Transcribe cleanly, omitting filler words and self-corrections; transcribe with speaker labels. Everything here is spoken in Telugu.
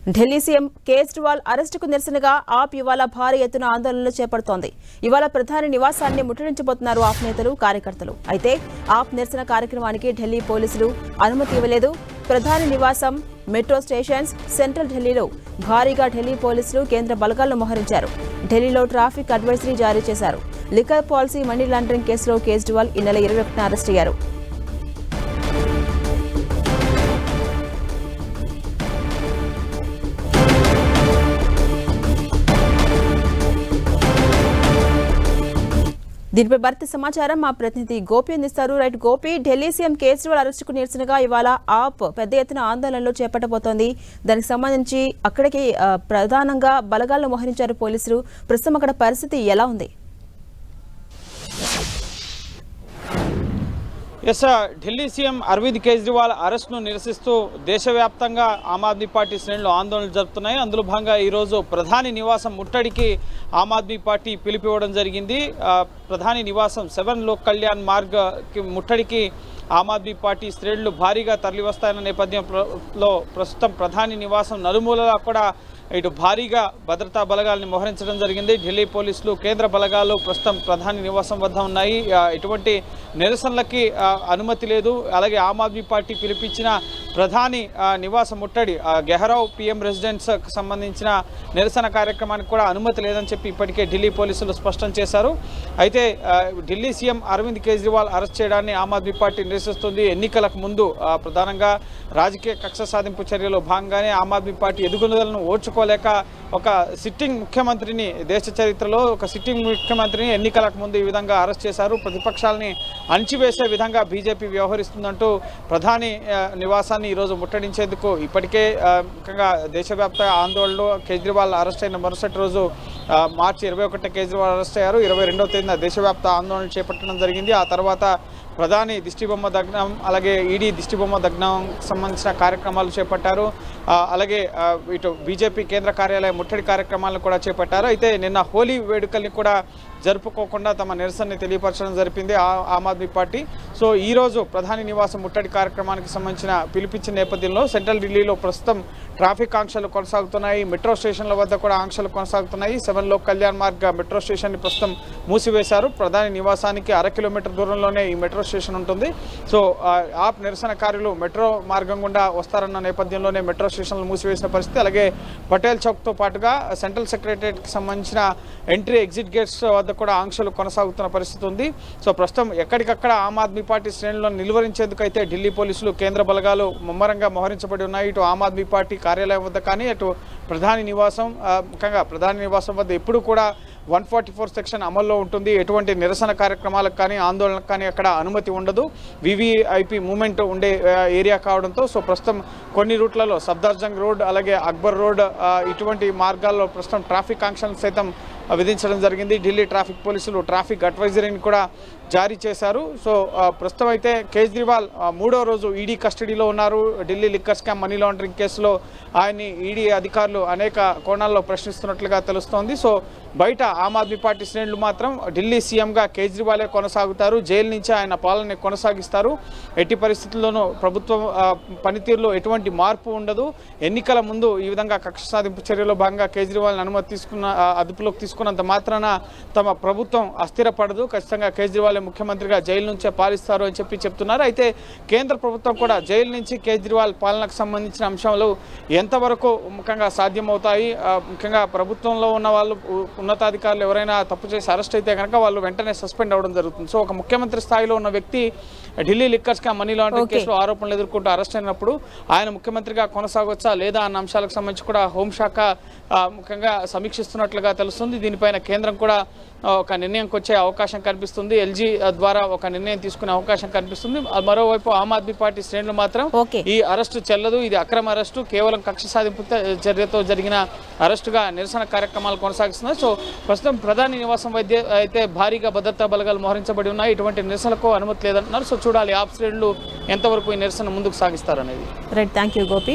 Speaker 1: ఢిల్లీ సీఎం కేజ్రీవాల్ అరెస్టుకు నిరసనగా ఆప్ ఇవాళ భారీ ఎత్తున ఆందోళనలు చేపడుతోంది. ఇవాళ ప్రధాని నివాసాన్ని ముట్టడించబోతున్నారు ఆప్ నేతలు, కార్యకర్తలు. అయితే ఆప్ నిరసన కార్యక్రమానికి ఢిల్లీ పోలీసులు అనుమతి ఇవ్వలేదు. ప్రధాని నివాసం, మెట్రో స్టేషన్స్, సెంట్రల్ ఢిల్లీలో భారీగా ఢిల్లీ పోలీసులు కేంద్ర బలగాలను మోహరించారు. ఢిల్లీలో ట్రాఫిక్ అడ్వైజరీ జారీ చేశారు. లిక్కర్ పాలసీ, మనీ లాండరింగ్ కేసులో కేజ్రీవాల్ ఈ నెల 21న అరెస్ట్ అయ్యారు. దీనిపై భర్తీ సమాచారం మా ప్రతినిధి గోపి అందిస్తారు. రైట్ గోపి, ఢిల్లీ సీఎం కేజ్రీవాల్ అరెస్టుకు నిరసనగా ఇవాళ ఆప్ పెద్ద ఎత్తున ఆందోళనలు చేపట్టబోతోంది. దానికి సంబంధించి అక్కడికి ప్రధానంగా బలగాలను మోహరించారు పోలీసులు. ప్రస్తుతం అక్కడ పరిస్థితి ఎలా ఉంది?
Speaker 2: ఢిల్లీ సీఎం అరవింద్ కేజ్రీవాల్ అరెస్ట్ను నిరసిస్తూ దేశవ్యాప్తంగా ఆమ్ ఆద్మీ పార్టీ శ్రేణులు ఆందోళనలు జరుపుతున్నాయి. అందులో భాగంగా ఈరోజు ప్రధాని నివాసం ముట్టడికి ఆమ్ ఆద్మీ పార్టీ పిలుపివ్వడం జరిగింది. ప్రధాని నివాసం 7 లోక్ కళ్యాణ్ మార్గ్ ముట్టడికి ఆమ్ ఆద్మీ పార్టీ శ్రేణులు భారీగా తరలివస్తాయన్న నేపథ్యంలో ప్రస్తుతం ప్రధాని నివాసం నలుమూలలా కూడా ఇటు భారీగా భద్రతా బలగాల్ని మోహరించడం జరిగింది. ఢిల్లీ పోలీసులు, కేంద్ర బలగాలు ప్రస్తుతం ప్రధాని నివాసం వద్ద ఉన్నాయి. ఎటువంటి నిరసనలకి అనుమతి లేదు. అలాగే ఆమ్ ఆద్మీ పార్టీ పిలిపించిన ప్రధాని నివాస ముట్టడి, గెహ్రావ్ పిఎం రెసిడెన్స్కి సంబంధించిన నిరసన కార్యక్రమానికి కూడా అనుమతి లేదని చెప్పి ఇప్పటికే ఢిల్లీ పోలీసులు స్పష్టం చేశారు. అయితే ఢిల్లీ సీఎం అరవింద్ కేజ్రీవాల్ అరెస్ట్ చేయడాన్ని ఆమ్ ఆద్మీ పార్టీ నిరసిస్తుంది. ఎన్నికలకు ముందు ప్రధానంగా రాజకీయ కక్ష సాధింపు చర్యలో భాగంగానే ఆమ్ ఆద్మీ పార్టీ ఎదుగుదలను ఓర్చుకోలేక ఒక సిట్టింగ్ ముఖ్యమంత్రిని, దేశ చరిత్రలో ఒక సిట్టింగ్ ముఖ్యమంత్రిని ఎన్నికలకు ముందు ఈ విధంగా అరెస్ట్ చేశారు. ప్రతిపక్షాలని అణిచివేసే విధంగా బీజేపీ వ్యవహరిస్తుందంటూ ప్రధాని నివాసాన్ని ఈరోజు ముట్టడించేందుకు ఇప్పటికే ముఖ్యంగా దేశవ్యాప్త ఆందోళనలు. కేజ్రీవాల్ అరెస్ట్ అయిన మరుసటి రోజు మార్చి 21 కేజ్రీవాల్ అరెస్ట్ అయ్యారు. 22వ తేదీన దేశవ్యాప్త ఆందోళనలు చేపట్టడం జరిగింది. ఆ తర్వాత ప్రధాని దిష్టిబొమ్మ దగ్నం, అలాగే ఈడీ దిష్టిబొమ్మ దగ్నం సంబంధించిన కార్యక్రమాలు చేపట్టారు. అలాగే ఇటు బీజేపీ కేంద్ర కార్యాలయ ముట్టడి కార్యక్రమాలను కూడా చేపట్టారు. అయితే నిన్న హోలీ వేడుకల్ని కూడా జరుపుకోకుండా తమ నిరసనని తెలియపరచడం జరిపింది ఆమ్ ఆద్మీ పార్టీ. సో ఈరోజు ప్రధాని నివాసం ముట్టడి కార్యక్రమానికి సంబంధించిన పిలిపించిన నేపథ్యంలో సెంట్రల్ ఢిల్లీలో ప్రస్తుతం ట్రాఫిక్ ఆంక్షలు కొనసాగుతున్నాయి. మెట్రో స్టేషన్ల వద్ద కూడా ఆంక్షలు కొనసాగుతున్నాయి. 7 లోక్ కళ్యాణ్ మార్గ్ మెట్రో స్టేషన్ని ప్రస్తుతం మూసివేశారు. ప్రధాని నివాసానికి 1/2 కిలోమీటర్ దూరంలోనే ఈ మెట్రో స్టేషన్ ఉంటుంది. సో ఆప్ నిరసనకారులు మెట్రో మార్గం గుండా వస్తారన్న నేపథ్యంలోనే మెట్రో స్టేషన్లు మూసివేసిన పరిస్థితి. అలాగే పటేల్ చౌక్తో పాటుగా సెంట్రల్ సెక్రటరియట్కి సంబంధించిన ఎంట్రీ, ఎగ్జిట్ గేట్స్ వద్ద కూడా ఆంక్షలు కొనసాగుతున్న పరిస్థితి ఉంది. సో ప్రస్తుతం ఎక్కడికక్కడ ఆమ్ ఆద్మీ పార్టీ శ్రేణులను నిలువరించేందుకైతే ఢిల్లీ పోలీసులు, కేంద్ర బలగాలు ముమ్మరంగా మోహరించబడి ఉన్నాయి. ఇటు ఆమ్ ఆద్మీ పార్టీ కార్యాలయం వద్ద కానీ, అటు ప్రధాని నివాసం, ముఖ్యంగా ప్రధాని నివాసం వద్ద ఎప్పుడు కూడా 144 సెక్షన్ అమల్లో ఉంటుంది. ఎటువంటి నిరసన కార్యక్రమాలకు కానీ, ఆందోళనకు కానీ అక్కడ అనుమతి ఉండదు. వివిఐపి మూమెంట్ ఉండే ఏరియా కావడంతో సో ప్రస్తుతం కొన్ని రూట్లలో సఫ్దర్జంగ్ రోడ్, అలాగే అక్బర్ రోడ్, ఇటువంటి మార్గాల్లో ప్రస్తుతం ట్రాఫిక్ ఆంక్షలను సైతం విధించడం జరిగింది. ఢిల్లీ ట్రాఫిక్ పోలీసులు ట్రాఫిక్ అడ్వైజరీని కూడా జారీ చేశారు. సో ప్రస్తుతం అయితే కేజ్రీవాల్ 3వ రోజు ఈడీ కస్టడీలో ఉన్నారు. Delhi liquor scam, money laundering కేసులో ఆయన్ని ఈడీ అధికారులు అనేక కోణాల్లో ప్రశ్నిస్తున్నట్లుగా తెలుస్తోంది. సో బయట ఆమ్ ఆద్మీ పార్టీ శ్రేణులు మాత్రం ఢిల్లీ సీఎంగా కేజ్రీవాలే కొనసాగుతారు, జైలు నుంచి ఆయన పాలన కొనసాగిస్తారు, ఎట్టి పరిస్థితుల్లోనూ ప్రభుత్వం పనితీరులో ఎటువంటి మార్పు ఉండదు, ఎన్నికల ముందు ఈ విధంగా కక్ష సాధింపు చర్యలో భాగంగా కేజ్రీవాల్ని అదుపులోకి తీసుకున్నంత మాత్రాన తమ ప్రభుత్వం అస్థిరపడదు, ఖచ్చితంగా కేజ్రీవాల్ ముఖ్యమంత్రిగా జైలు నుంచే పాలిస్తారు అని చెప్తున్నారు. అయితే కేంద్ర ప్రభుత్వం కూడా జైలు నుంచి కేజ్రీవాల్ పాలనకు సంబంధించిన అంశాలు ఎంతవరకు ముఖ్యంగా సాధ్యమవుతాయి, ముఖ్యంగా ప్రభుత్వంలో ఉన్న వాళ్ళు, ఉన్నతాధికారులు ఎవరైనా తప్పు చేసి అరెస్ట్ అయితే కనుక వాళ్ళు వెంటనే సస్పెండ్ అవ్వడం జరుగుతుంది. సో ఒక ముఖ్యమంత్రి స్థాయిలో ఉన్న వ్యక్తి Delhi liquor scam, money laundering కేసులో ఆరోపణలు ఎదుర్కొంటూ అరెస్ట్ అయినప్పుడు ఆయన ముఖ్యమంత్రిగా కొనసాగొచ్చా లేదా అన్న అంశాలకు సంబంధించి కూడా హోంశాఖ ముఖ్యంగా సమీక్షిస్తున్నట్లుగా తెలుస్తుంది. దీనిపైన కేంద్రం కూడా ఒక నిర్ణయంకి వచ్చే అవకాశం కనిపిస్తుంది. ఎల్జీ ద్వారా ఒక నిర్ణయం తీసుకునే అవకాశం కనిపిస్తుంది. మరోవైపు ఆమ్ ఆద్మీ పార్టీ శ్రేణులు మాత్రం ఈ అరెస్టు చెల్లదు, ఇది అక్రమ అరెస్టు, కేవలం కక్ష సాధింపు చర్యతో జరిగిన అరెస్టుగా నిరసన కార్యక్రమాలు కొనసాగిస్తున్నారు. సో ప్రస్తుతం ప్రధాని నివాసం అయితే భారీగా భద్రతా బలగాలు మోహరించబడి ఉన్నాయి. ఇటువంటి నిరసనకు అనుమతి లేదంటున్నారు. సో చూడాలి ఆప్ శ్రేణులు ఎంతవరకు ఈ నిరసన ముందుకు సాగిస్తారనేది.
Speaker 1: Right, thank you Gopi.